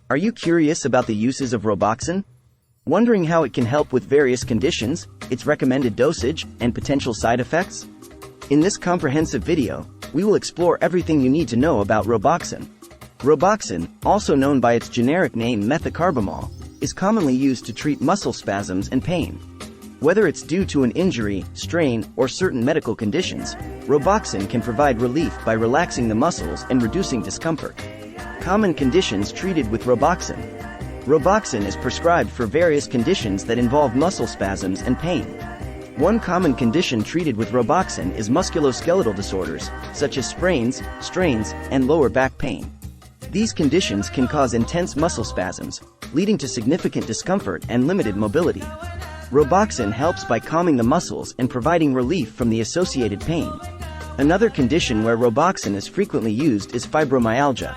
Are you curious about the uses of Robaxin? Wondering how it can help with various conditions, its recommended dosage, and potential side effects? In this comprehensive video, we will explore everything you need to know about Robaxin. Robaxin, also known by its generic name methocarbamol, is commonly used to treat muscle spasms and pain. Whether it's due to an injury, strain, or certain medical conditions, Robaxin can provide relief by relaxing the muscles and reducing discomfort. Common conditions treated with Robaxin. Robaxin is prescribed for various conditions that involve muscle spasms and pain. One common condition treated with Robaxin is musculoskeletal disorders, such as sprains, strains, and lower back pain. These conditions can cause intense muscle spasms, leading to significant discomfort and limited mobility. Robaxin helps by calming the muscles and providing relief from the associated pain. Another condition where Robaxin is frequently used is fibromyalgia.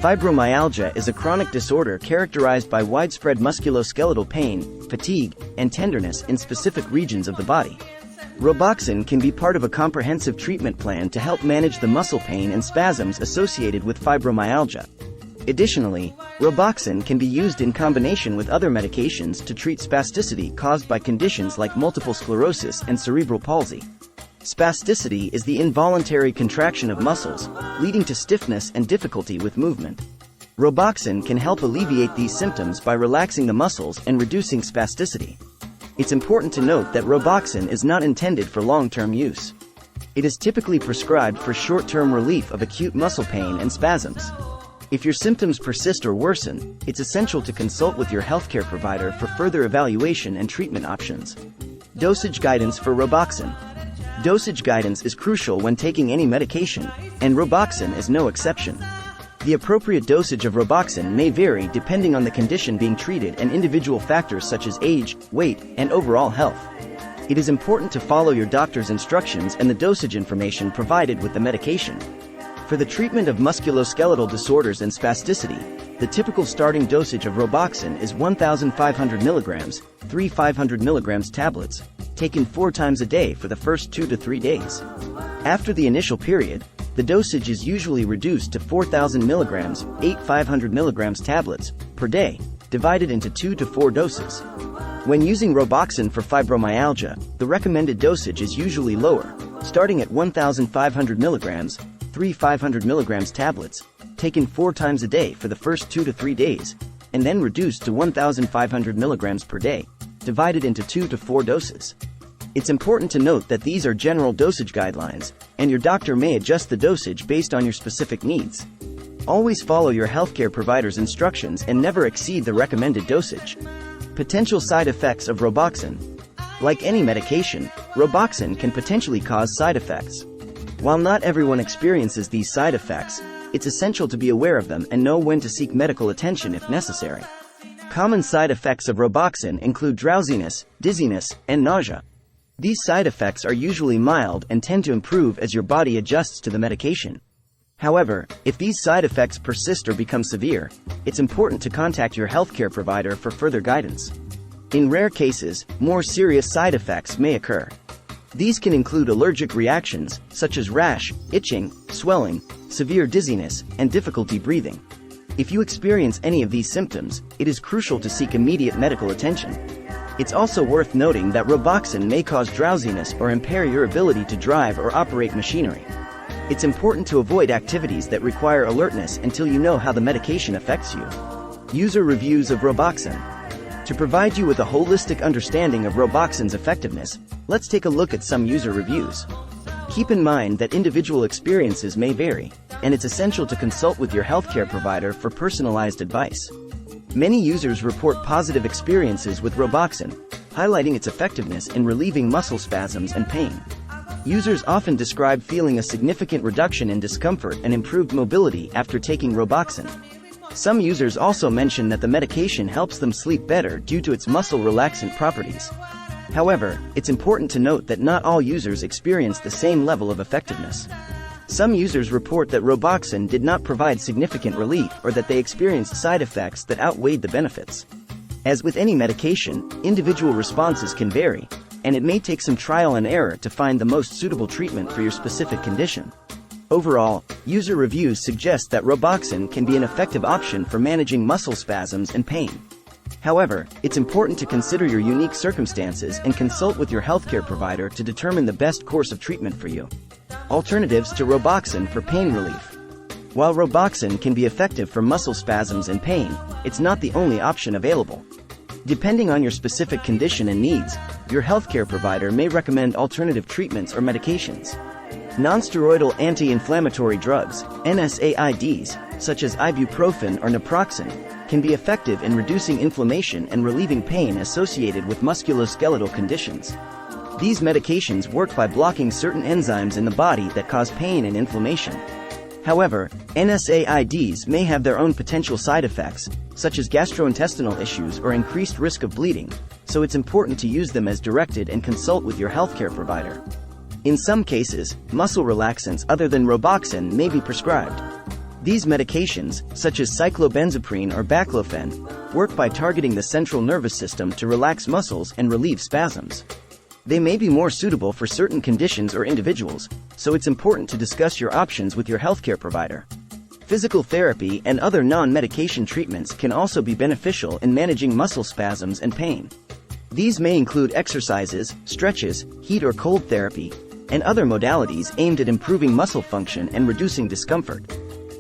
Fibromyalgia is a chronic disorder characterized by widespread musculoskeletal pain, fatigue, and tenderness in specific regions of the body. Robaxin can be part of a comprehensive treatment plan to help manage the muscle pain and spasms associated with fibromyalgia. Additionally, Robaxin can be used in combination with other medications to treat spasticity caused by conditions like multiple sclerosis and cerebral palsy. Spasticity is the involuntary contraction of muscles, leading to stiffness and difficulty with movement. Robaxin can help alleviate these symptoms by relaxing the muscles and reducing spasticity. It's important to note that Robaxin is not intended for long-term use. It is typically prescribed for short-term relief of acute muscle pain and spasms. If your symptoms persist or worsen, it's essential to consult with your healthcare provider for further evaluation and treatment options. Dosage guidance for Robaxin. Dosage guidance is crucial when taking any medication, and Robaxin is no exception. The appropriate dosage of Robaxin may vary depending on the condition being treated and individual factors such as age, weight, and overall health. It is important to follow your doctor's instructions and the dosage information provided with the medication. For the treatment of musculoskeletal disorders and spasticity, the typical starting dosage of Robaxin is 1,500 mg, 3 500 mg tablets, taken 4 times a day for the first 2 to 3 days. After the initial period, the dosage is usually reduced to 4,000 mg, 8 500 mg tablets, per day, divided into 2 to 4 doses. When using Robaxin for fibromyalgia, the recommended dosage is usually lower, starting at 1,500 mg, 3 500 mg tablets, taken 4 times a day for the first 2 to 3 days, and then reduced to 1,500 mg per day, divided into 2 to 4 doses. It's important to note that these are general dosage guidelines, and your doctor may adjust the dosage based on your specific needs. Always follow your healthcare provider's instructions and never exceed the recommended dosage. Potential side effects of Robaxin. Like any medication, Robaxin can potentially cause side effects. While not everyone experiences these side effects, it's essential to be aware of them and know when to seek medical attention if necessary. Common side effects of Robaxin include drowsiness, dizziness, and nausea. These side effects are usually mild and tend to improve as your body adjusts to the medication. However, if these side effects persist or become severe, it's important to contact your healthcare provider for further guidance. In rare cases, more serious side effects may occur. These can include allergic reactions, such as rash, itching, swelling, severe dizziness, and difficulty breathing. If you experience any of these symptoms, it is crucial to seek immediate medical attention. It's also worth noting that Robaxin may cause drowsiness or impair your ability to drive or operate machinery. It's important to avoid activities that require alertness until you know how the medication affects you. User reviews of Robaxin. To provide you with a holistic understanding of Robaxin's effectiveness, let's take a look at some user reviews. Keep in mind that individual experiences may vary, and it's essential to consult with your healthcare provider for personalized advice. Many users report positive experiences with Robaxin, highlighting its effectiveness in relieving muscle spasms and pain. Users often describe feeling a significant reduction in discomfort and improved mobility after taking Robaxin. Some users also mention that the medication helps them sleep better due to its muscle relaxant properties. However, it's important to note that not all users experience the same level of effectiveness. Some users report that Robaxin did not provide significant relief or that they experienced side effects that outweighed the benefits. As with any medication, individual responses can vary, and it may take some trial and error to find the most suitable treatment for your specific condition. Overall, user reviews suggest that Robaxin can be an effective option for managing muscle spasms and pain. However, it's important to consider your unique circumstances and consult with your healthcare provider to determine the best course of treatment for you. Alternatives to Robaxin for pain relief. While Robaxin can be effective for muscle spasms and pain, it's not the only option available. Depending on your specific condition and needs, your healthcare provider may recommend alternative treatments or medications. Nonsteroidal anti-inflammatory drugs, NSAIDs, such as ibuprofen or naproxen, can be effective in reducing inflammation and relieving pain associated with musculoskeletal conditions. These medications work by blocking certain enzymes in the body that cause pain and inflammation. However, NSAIDs may have their own potential side effects, such as gastrointestinal issues or increased risk of bleeding, so it's important to use them as directed and consult with your healthcare provider. In some cases, muscle relaxants other than Robaxin may be prescribed. These medications, such as cyclobenzaprine or baclofen, work by targeting the central nervous system to relax muscles and relieve spasms. They may be more suitable for certain conditions or individuals, so it's important to discuss your options with your healthcare provider. Physical therapy and other non-medication treatments can also be beneficial in managing muscle spasms and pain. These may include exercises, stretches, heat or cold therapy, and other modalities aimed at improving muscle function and reducing discomfort.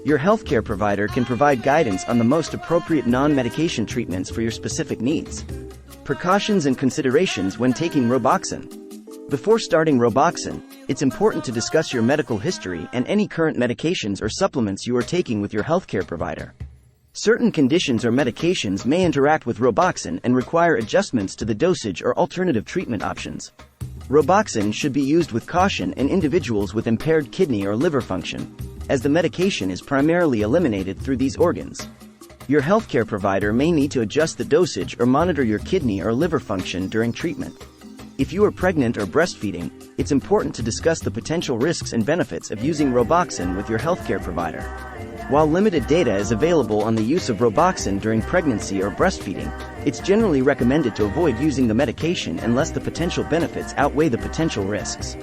Your healthcare provider can provide guidance on the most appropriate non-medication treatments for your specific needs. Precautions and considerations when taking Robaxin. Before starting Robaxin, it's important to discuss your medical history and any current medications or supplements you are taking with your healthcare provider. Certain conditions or medications may interact with Robaxin and require adjustments to the dosage or alternative treatment options. Robaxin should be used with caution in individuals with impaired kidney or liver function, as the medication is primarily eliminated through these organs. Your healthcare provider may need to adjust the dosage or monitor your kidney or liver function during treatment. If you are pregnant or breastfeeding, it's important to discuss the potential risks and benefits of using Robaxin with your healthcare provider. While limited data is available on the use of Robaxin during pregnancy or breastfeeding, it's generally recommended to avoid using the medication unless the potential benefits outweigh the potential risks.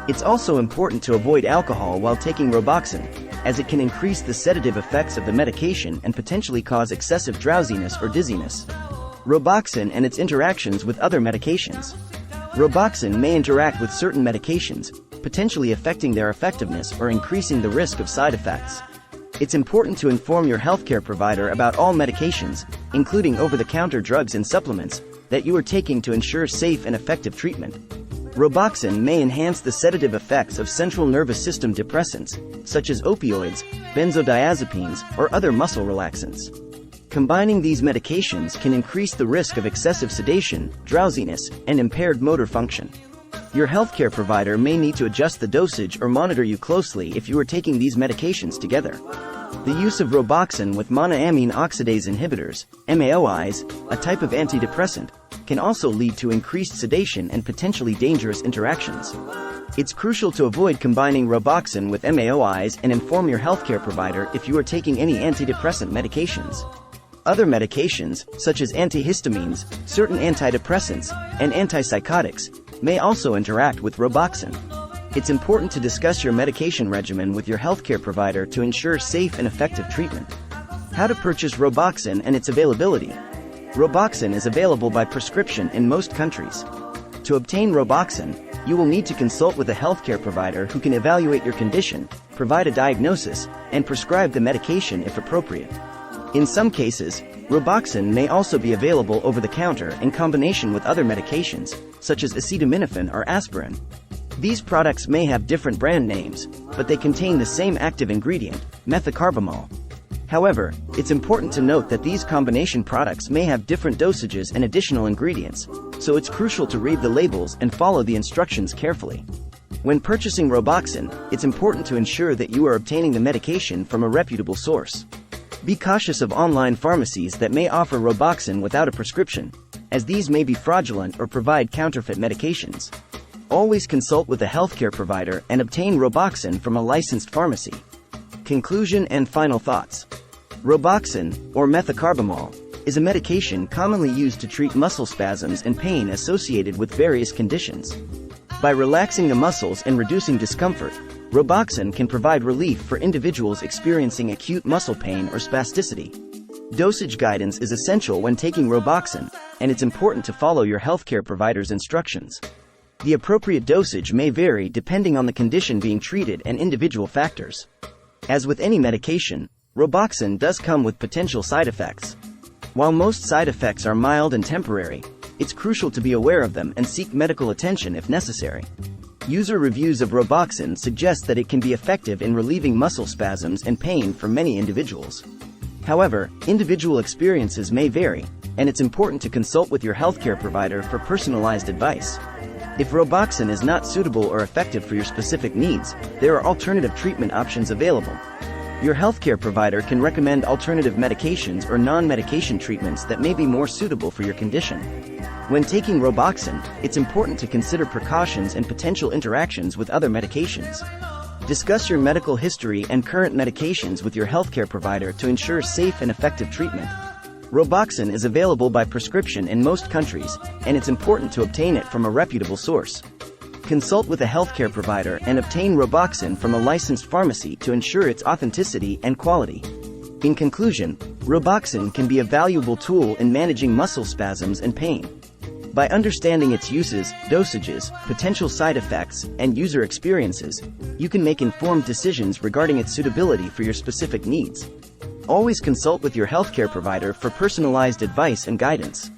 It's also important to avoid alcohol while taking Robaxin, as it can increase the sedative effects of the medication and potentially cause excessive drowsiness or dizziness. Robaxin and its interactions with other medications. Robaxin may interact with certain medications, potentially affecting their effectiveness or increasing the risk of side effects. It's important to inform your healthcare provider about all medications, including over-the-counter drugs and supplements, that you are taking to ensure safe and effective treatment. Robaxin may enhance the sedative effects of central nervous system depressants, such as opioids, benzodiazepines, or other muscle relaxants. Combining these medications can increase the risk of excessive sedation, drowsiness, and impaired motor function. Your healthcare provider may need to adjust the dosage or monitor you closely if you are taking these medications together. The use of Robaxin with monoamine oxidase inhibitors, MAOIs, a type of antidepressant, can also lead to increased sedation and potentially dangerous interactions. It's crucial to avoid combining Robaxin with MAOIs and inform your healthcare provider if you are taking any antidepressant medications. Other medications, such as antihistamines, certain antidepressants, and antipsychotics, may also interact with Robaxin. It's important to discuss your medication regimen with your healthcare provider to ensure safe and effective treatment. How to purchase Robaxin and its availability. Robaxin is available by prescription in most countries. To obtain Robaxin, you will need to consult with a healthcare provider who can evaluate your condition, provide a diagnosis, and prescribe the medication if appropriate. In some cases, Robaxin may also be available over the counter in combination with other medications, such as acetaminophen or aspirin. These products may have different brand names, but they contain the same active ingredient, methocarbamol. However, it's important to note that these combination products may have different dosages and additional ingredients, so it's crucial to read the labels and follow the instructions carefully. When purchasing Robaxin, it's important to ensure that you are obtaining the medication from a reputable source. Be cautious of online pharmacies that may offer Robaxin without a prescription, as these may be fraudulent or provide counterfeit medications. Always consult with a healthcare provider and obtain Robaxin from a licensed pharmacy. Conclusion and final thoughts. Robaxin, or methocarbamol, is a medication commonly used to treat muscle spasms and pain associated with various conditions. By relaxing the muscles and reducing discomfort, Robaxin can provide relief for individuals experiencing acute muscle pain or spasticity. Dosage guidance is essential when taking Robaxin, and it's important to follow your healthcare provider's instructions. The appropriate dosage may vary depending on the condition being treated and individual factors. As with any medication, Robaxin does come with potential side effects. While most side effects are mild and temporary, it's crucial to be aware of them and seek medical attention if necessary. User reviews of Robaxin suggest that it can be effective in relieving muscle spasms and pain for many individuals. However, individual experiences may vary, and it's important to consult with your healthcare provider for personalized advice. If Robaxin is not suitable or effective for your specific needs, there are alternative treatment options available. Your healthcare provider can recommend alternative medications or non-medication treatments that may be more suitable for your condition. When taking Robaxin, it's important to consider precautions and potential interactions with other medications. Discuss your medical history and current medications with your healthcare provider to ensure safe and effective treatment. Robaxin is available by prescription in most countries, and it's important to obtain it from a reputable source. Consult with a healthcare provider and obtain Robaxin from a licensed pharmacy to ensure its authenticity and quality. In conclusion, Robaxin can be a valuable tool in managing muscle spasms and pain. By understanding its uses, dosages, potential side effects, and user experiences, you can make informed decisions regarding its suitability for your specific needs. Always consult with your healthcare provider for personalized advice and guidance.